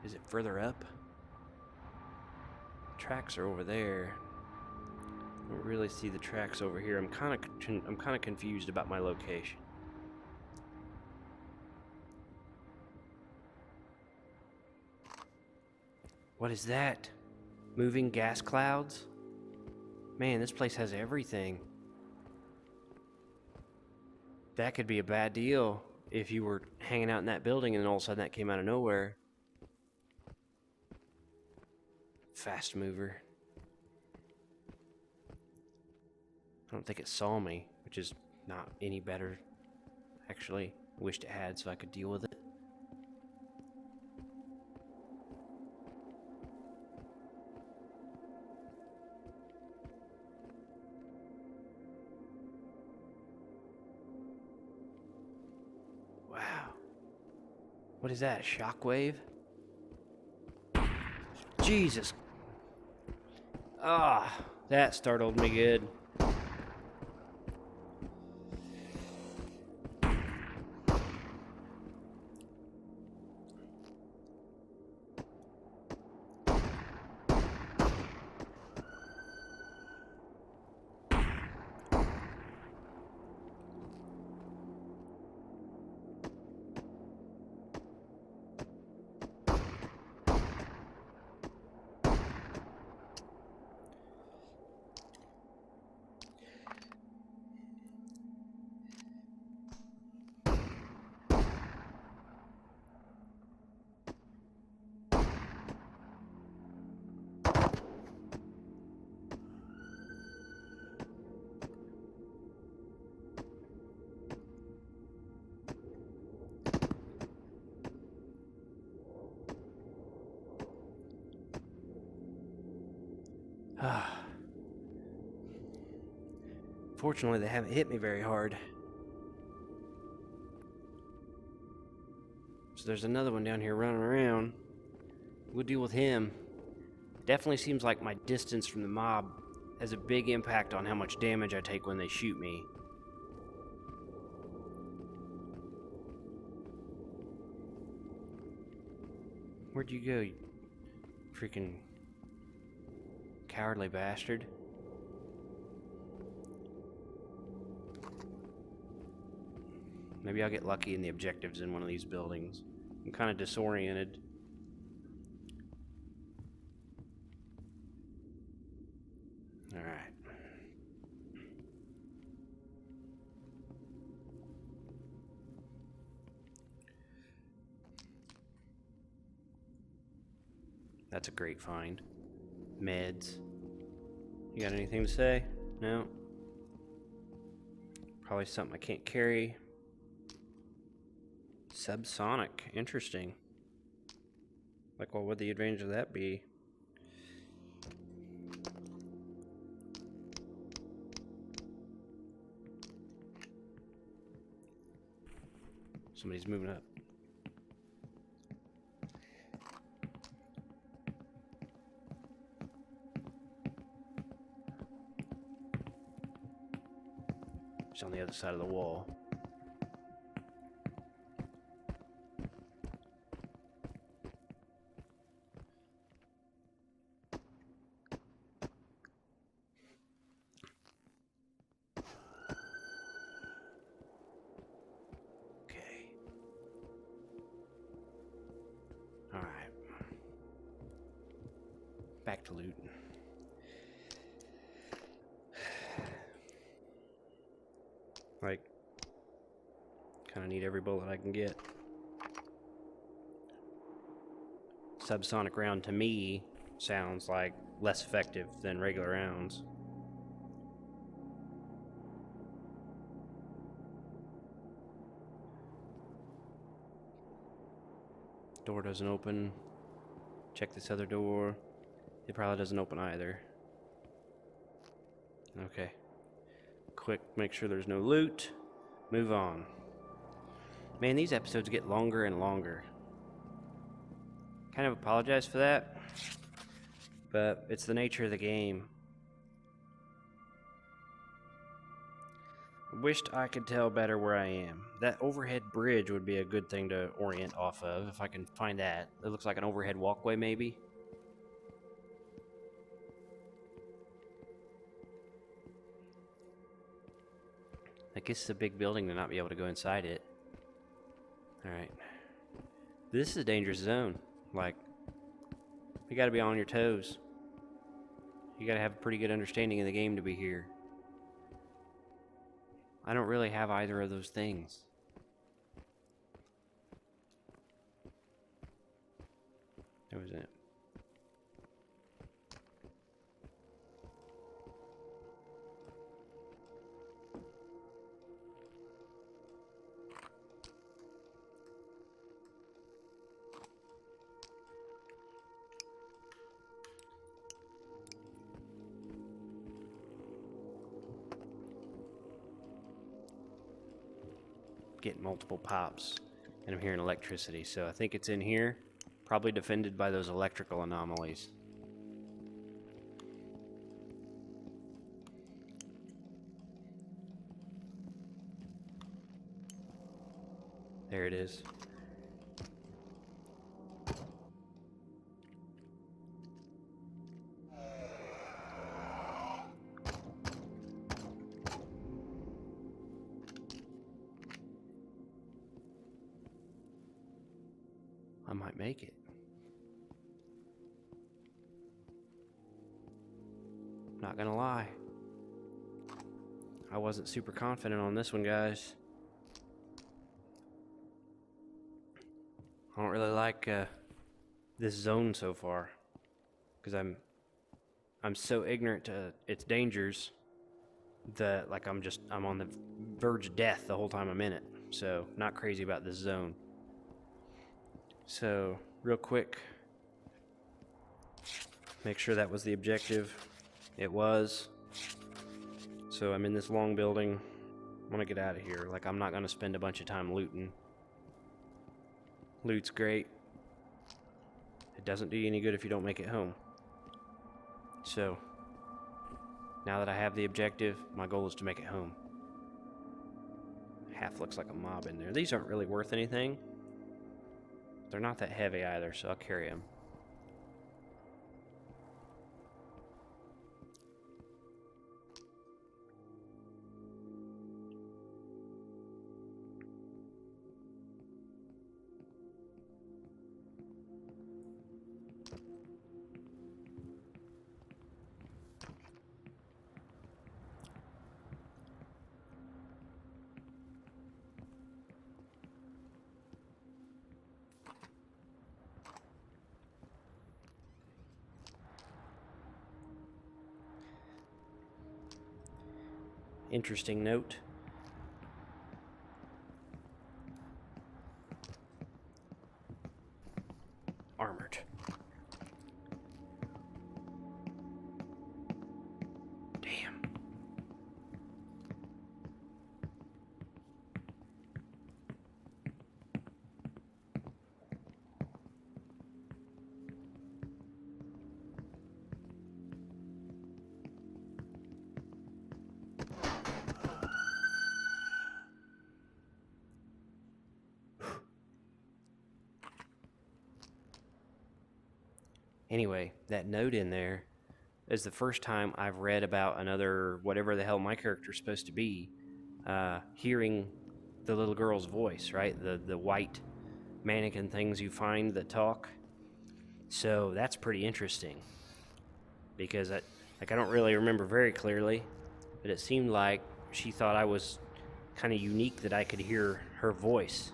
[SPEAKER 1] Is it further up? Tracks are over there. I don't really see the tracks over here. I'm kind of confused about my location. What is that? Moving gas clouds? Man, this place has everything. That could be a bad deal if you were hanging out in that building and then all of a sudden that came out of nowhere. Fast mover. I don't think it saw me, which is not any better. Actually, I wished it had so I could deal with it. Wow. What is that, a shockwave? Jesus. Ah, that startled me good. Fortunately, they haven't hit me very hard. So there's another one down here running around. We'll deal with him. Definitely seems like my distance from the mob has a big impact on how much damage I take when they shoot me. Where'd you go, you freaking cowardly bastard? Maybe I'll get lucky in the objectives in one of these buildings. I'm kind of disoriented. Alright. That's a great find. Meds. You got anything to say? No? Probably something I can't carry. Subsonic. Interesting. Like, what would the advantage of that be? Somebody's moving up. It's on the other side of the wall. Okay. All right. Back to loot. Like, kind of need every bullet I can get. Subsonic round to me sounds like less effective than regular rounds. Door doesn't open. Check this other door. It probably doesn't open either. Okay. Quick, make sure there's no loot. Move on. Man, these episodes get longer and longer. Kind of apologize for that, but it's the nature of the game. I wished I could tell better where I am. That overhead bridge would be a good thing to orient off of, if I can find that. It looks like an overhead walkway, maybe. I guess it's a big building to not be able to go inside it. Alright. This is a dangerous zone. Like, you gotta be on your toes. You gotta have a pretty good understanding of the game to be here. I don't really have either of those things. That was it. Getting multiple pops, and I'm hearing electricity, so I think it's in here, probably defended by those electrical anomalies. There it is. I might make it. Not gonna lie. I wasn't super confident on this one, guys. I don't really like this zone so far, because I'm so ignorant to its dangers that like I'm on the verge of death the whole time I'm in it. So not crazy about this zone. So, real quick, make sure that was the objective. It was. So I'm in this long building. I want to get out of here. Like, I'm not going to spend a bunch of time looting. Loot's great. It doesn't do you any good if you don't make it home. So, now that I have the objective, my goal is to make it home. Half looks like a mob in there. These aren't really worth anything. They're not that heavy either, so I'll carry them. Interesting note. Armored. Damn. Anyway, that note in there is the first time I've read about another, whatever the hell my character's supposed to be, hearing the little girl's voice, right? The white mannequin things you find that talk. So that's pretty interesting. Because I don't really remember very clearly, but it seemed like she thought I was kind of unique that I could hear her voice.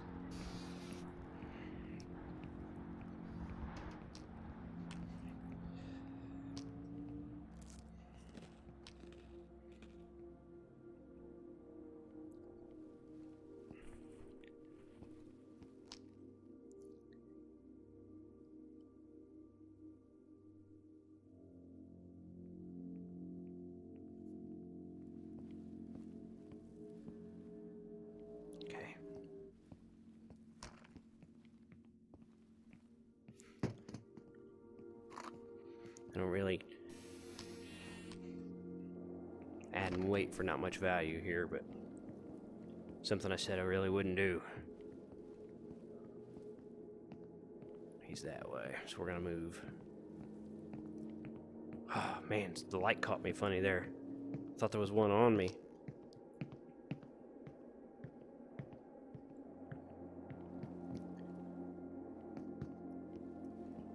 [SPEAKER 1] Okay. I don't really adding weight for not much value here, but something I said I really wouldn't do. He's that way, so we're gonna move. Oh man, the light caught me funny there. Thought there was one on me.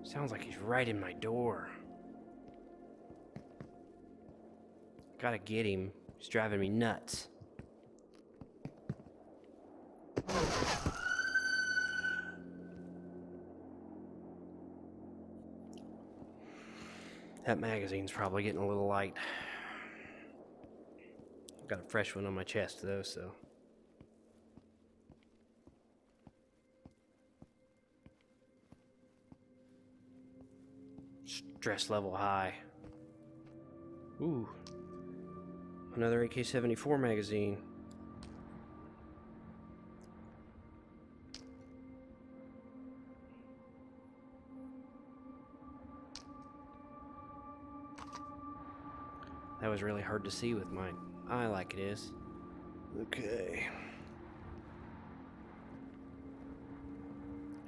[SPEAKER 1] Sounds like he's right in my door. Gotta get him. He's driving me nuts. That magazine's probably getting a little light. Got a fresh one on my chest though, so. Stress level high. Ooh. Another AK-74 magazine. That was really hard to see with my eye like it is. Okay.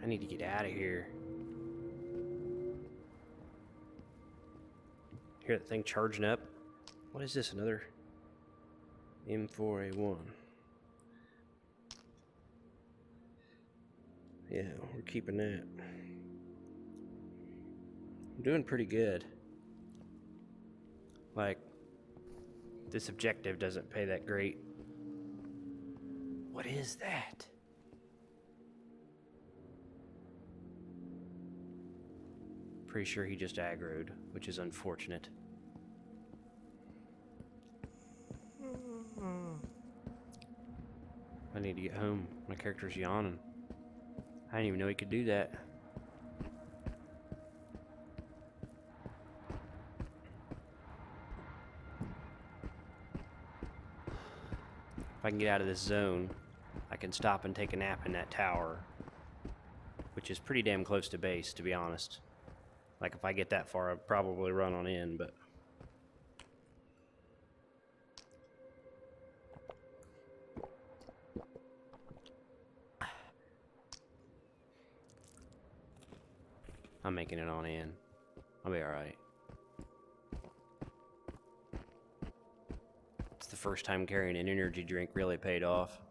[SPEAKER 1] I need to get out of here. Hear that thing charging up? What is this, another M4A1? Yeah, we're keeping that. I'm doing pretty good. Like, this objective doesn't pay that great. What is that? Pretty sure he just aggroed, which is unfortunate. I need to get home. My character's yawning. I didn't even know he could do that. If I can get out of this zone, I can stop and take a nap in that tower, which is pretty damn close to base, to be honest. Like, if I get that far, I'd probably run on in, but I'm making it on in. I'll be alright. It's the first time carrying an energy drink really paid off.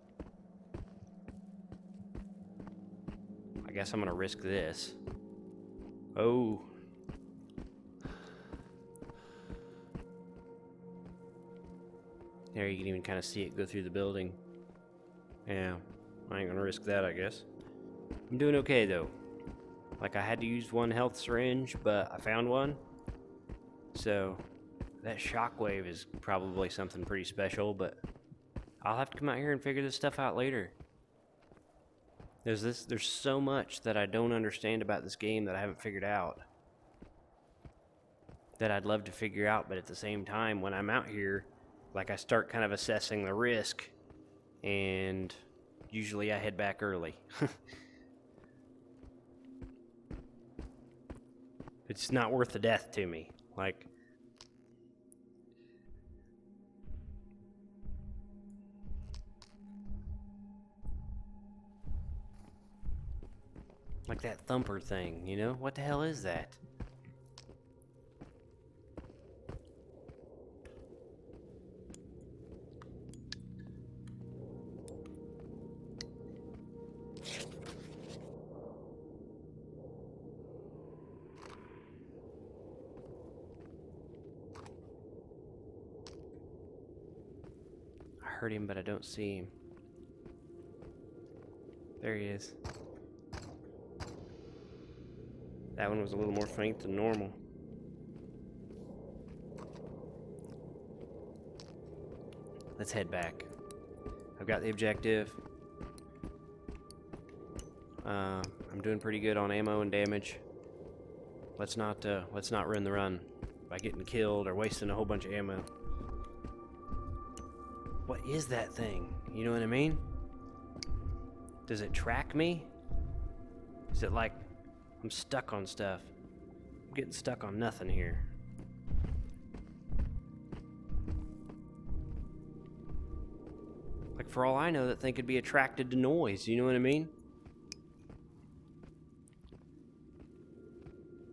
[SPEAKER 1] I guess I'm gonna risk this. Oh. There you can even kind of see it go through the building. Yeah, I ain't gonna risk that, I guess. I'm doing okay though. Like, I had to use one health syringe, but I found one. So that shockwave is probably something pretty special, but I'll have to come out here and figure this stuff out later. There's so much that I don't understand about this game that I haven't figured out, that I'd love to figure out, but at the same time, when I'm out here, like, I start kind of assessing the risk, and usually I head back early. It's not worth the death to me. Like that thumper thing, you know? What the hell is that? I heard him, but I don't see him. There he is. That one was a little more faint than normal. Let's head back. I've got the objective. I'm doing pretty good on ammo and damage. Let's not ruin the run by getting killed or wasting a whole bunch of ammo. What is that thing? You know what I mean? Does it track me? Is it like I'm stuck on stuff? I'm getting stuck on nothing here. Like, for all I know, that thing could be attracted to noise, you know what I mean?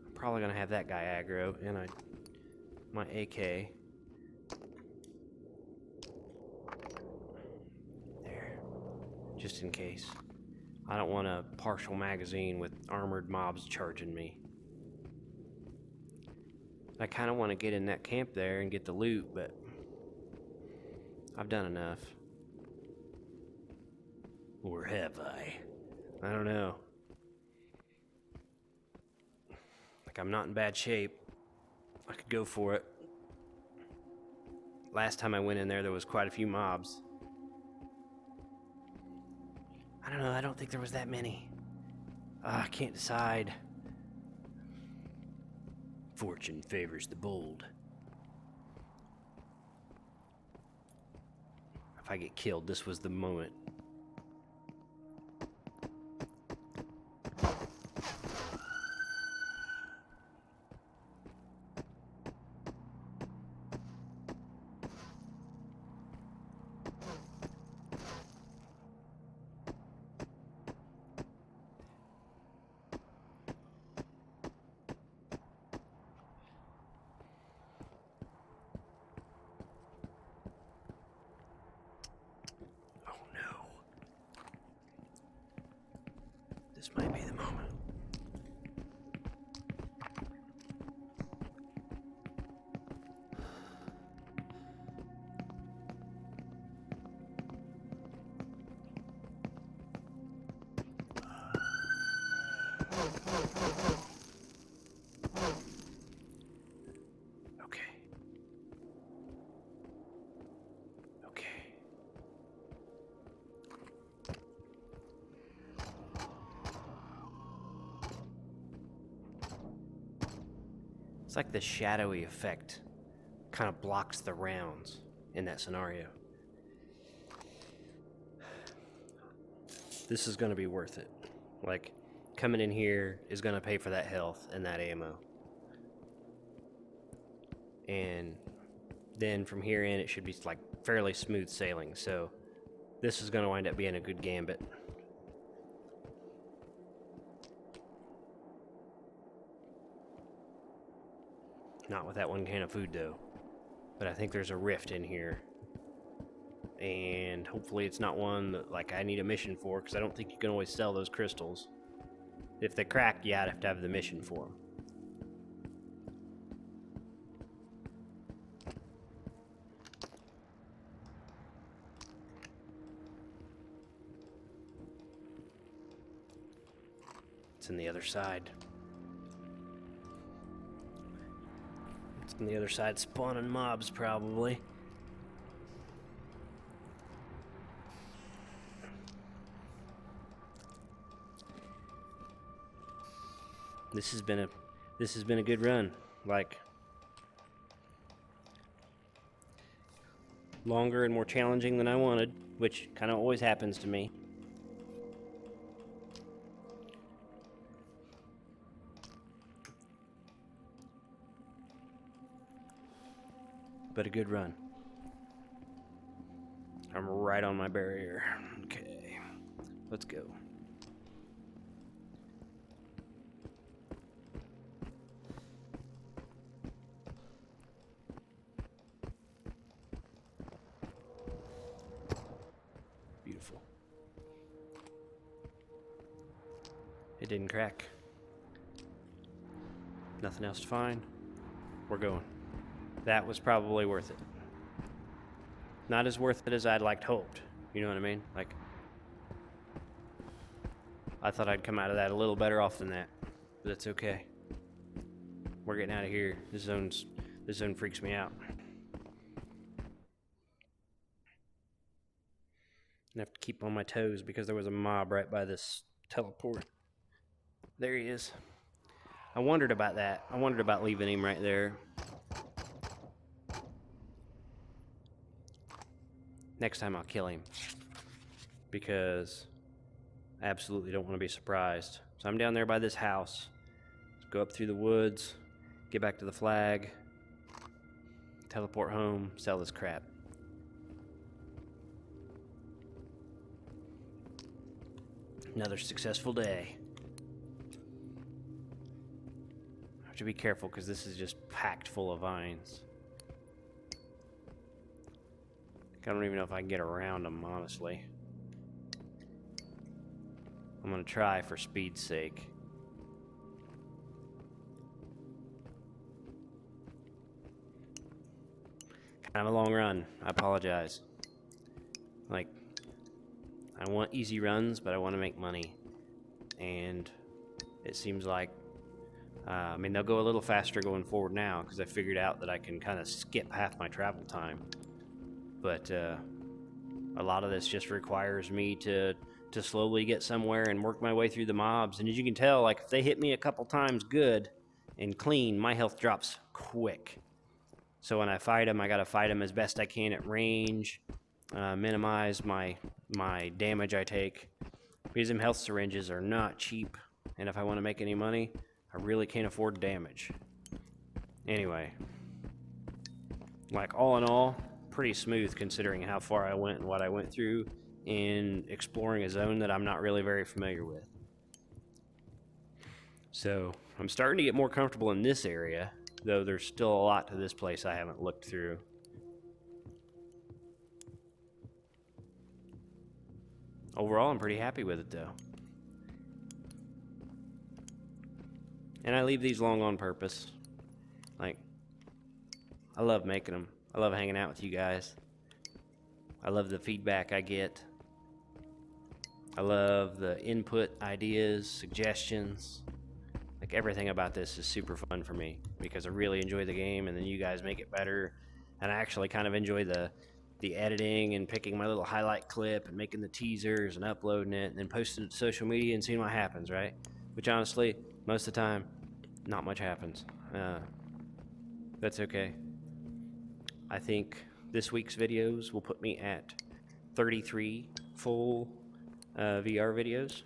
[SPEAKER 1] I'm probably gonna have that guy aggro, and my AK. There. Just in case. I don't want a partial magazine with armored mobs charging me. I kind of want to get in that camp there and get the loot, but I've done enough. Or have I? I don't know. Like, I'm not in bad shape. I could go for it. Last time I went in there was quite a few mobs. I don't know, I don't think there was that many. I can't decide. Fortune favors the bold. If I get killed, this was the moment. This might be the moment. Okay. Okay. It's like the shadowy effect kind of blocks the rounds in that scenario. This is going to be worth it. Like, coming in here is going to pay for that health and that ammo. And then from here in, it should be like fairly smooth sailing. So this is going to wind up being a good gambit. Not with that one can of food, though. But I think there's a rift in here. And hopefully it's not one that, like, I need a mission for, because I don't think you can always sell those crystals. If they crack, yeah, I'd have to have the mission for them. It's on the other side. It's on the other side, spawning mobs, probably. This has been a good run. Like, longer and more challenging than I wanted, which kind of always happens to me. But a good run. I'm right on my barrier. Okay, let's go. Beautiful. It didn't crack. Nothing else to find. We're going. That was probably worth it. Not as worth it as I'd hoped. You know what I mean? Like, I thought I'd come out of that a little better off than that. But that's okay. We're getting out of here. This zone freaks me out. I have to keep on my toes because there was a mob right by this teleport. There he is. I wondered about that. I wondered about leaving him right there. Next time I'll kill him, because I absolutely don't want to be surprised. So I'm down there by this house. Let's go up through the woods, get back to the flag, teleport home, sell this crap. Another successful day. I have to be careful because this is just packed full of vines. I don't even know if I can get around them, honestly. I'm gonna try for speed's sake. Kind of a long run. I apologize. Like, I want easy runs, but I want to make money. And it seems like, I mean, they'll go a little faster going forward now because I figured out that I can kind of skip half my travel time. But a lot of this just requires me to slowly get somewhere and work my way through the mobs. And as you can tell, like, if they hit me a couple times good and clean, my health drops quick. So when I fight them, I gotta fight them as best I can at range, minimize my damage I take. Because them health syringes are not cheap, and if I want to make any money, I really can't afford damage. Anyway, like, all in all, pretty smooth considering how far I went and what I went through in exploring a zone that I'm not really very familiar with. So I'm starting to get more comfortable in this area, though there's still a lot to this place I haven't looked through. Overall, I'm pretty happy with it, though. And I leave these long on purpose. Like, I love making them. I love hanging out with you guys. I love the feedback I get. I love the input, ideas, suggestions. Like, everything about this is super fun for me because I really enjoy the game, and then you guys make it better. And I actually kind of enjoy the editing and picking my little highlight clip and making the teasers and uploading it and then posting it to social media and seeing what happens, right? Which honestly, most of the time, not much happens. That's okay. I think this week's videos will put me at 33 full VR videos.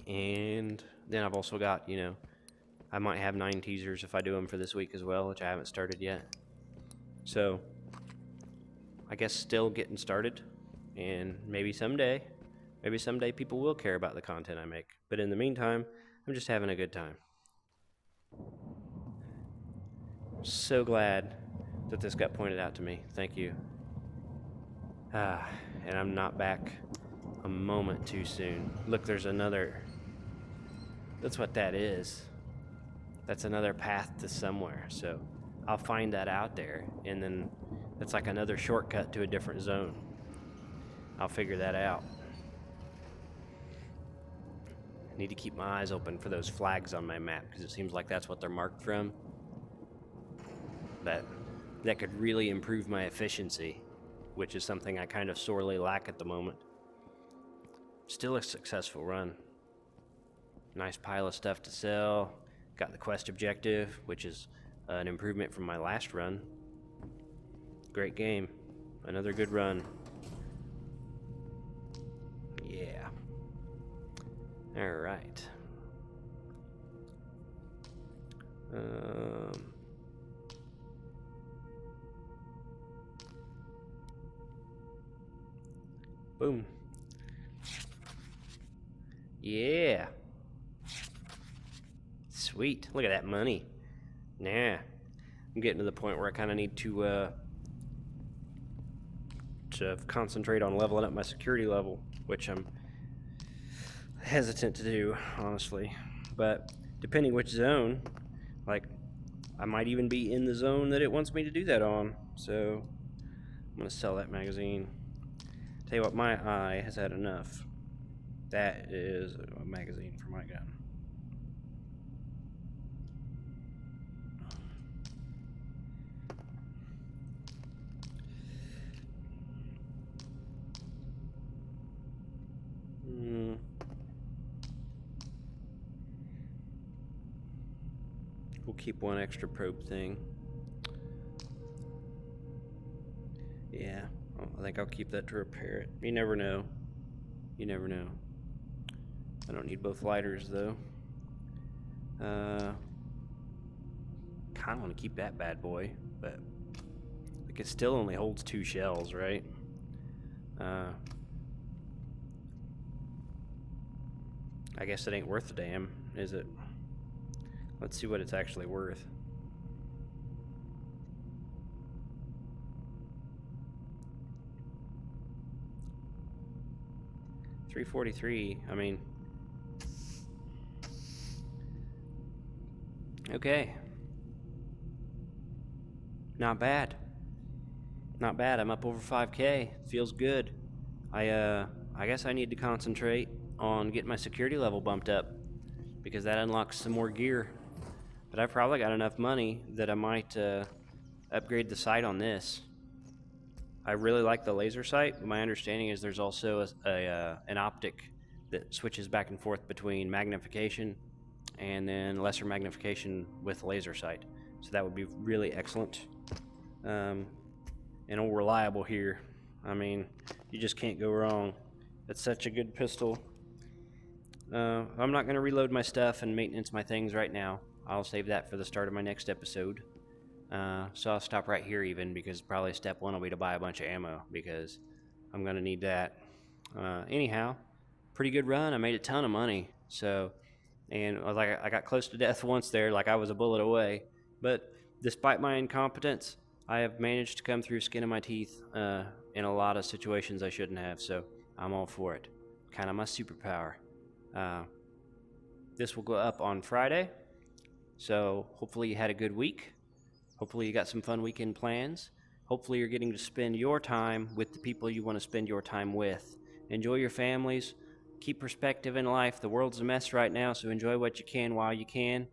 [SPEAKER 1] And then I've also got, you know, I might have 9 teasers if I do them for this week as well, which I haven't started yet. So, I guess still getting started. And maybe someday people will care about the content I make. But in the meantime, I'm just having a good time. So glad that this got pointed out to me. Thank you. And I'm not back a moment too soon. Look, there's another... That's what that is. That's another path to somewhere. So I'll find that out there, and then it's like another shortcut to a different zone. I'll figure that out. I need to keep my eyes open for those flags on my map, because it seems like that's what they're marked from. But that could really improve my efficiency, which is something I kind of sorely lack at the moment. Still a successful run. Nice pile of stuff to sell. Got the quest objective, which is an improvement from my last run. Great game. Another good run. Yeah. Alright. Boom. Yeah. Sweet. Look at that money. Nah. I'm getting to the point where I kind of need to concentrate on leveling up my security level, which I'm hesitant to do, honestly. But depending which zone, like, I might even be in the zone that it wants me to do that on. So I'm gonna sell that magazine. Tell you what, my eye has had enough. That is a magazine for my gun. We'll keep one extra probe thing. Yeah, I think I'll keep that to repair it. You never know. You never know. I don't need both lighters, though. Kind of want to keep that bad boy, but like, it still only holds 2 shells, right? I guess it ain't worth a damn, is it? Let's see what it's actually worth. $343. I mean, okay. Not bad. Not bad. I'm up over 5K. Feels good. I guess I need to concentrate on getting my security level bumped up, because that unlocks some more gear. But I've probably got enough money that I might upgrade the sight on this. I really like the laser sight, but my understanding is there's also an optic that switches back and forth between magnification and then lesser magnification with laser sight. So that would be really excellent and all reliable here. I mean, you just can't go wrong. It's such a good pistol. I'm not going to reload my stuff and maintenance my things right now. I'll save that for the start of my next episode. So I'll stop right here even, because probably step 1 will be to buy a bunch of ammo, because I'm going to need that. Anyhow, pretty good run. I made a ton of money. So, and I got close to death once there, like I was a bullet away. But despite my incompetence, I have managed to come through skin of my teeth in a lot of situations I shouldn't have. So I'm all for it. Kind of my superpower. This will go up on Friday. So hopefully you had a good week. Hopefully you got some fun weekend plans. Hopefully you're getting to spend your time with the people you want to spend your time with. Enjoy your families. Keep perspective in life. The world's a mess right now, so enjoy what you can while you can.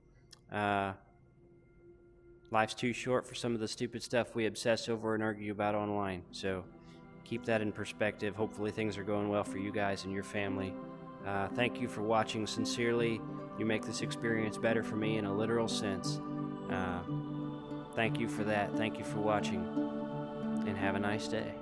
[SPEAKER 1] Life's too short for some of the stupid stuff we obsess over and argue about online. So keep that in perspective. Hopefully things are going well for you guys and your family. Thank you for watching. Sincerely, you make this experience better for me in a literal sense. Thank you for that. Thank you for watching, and have a nice day.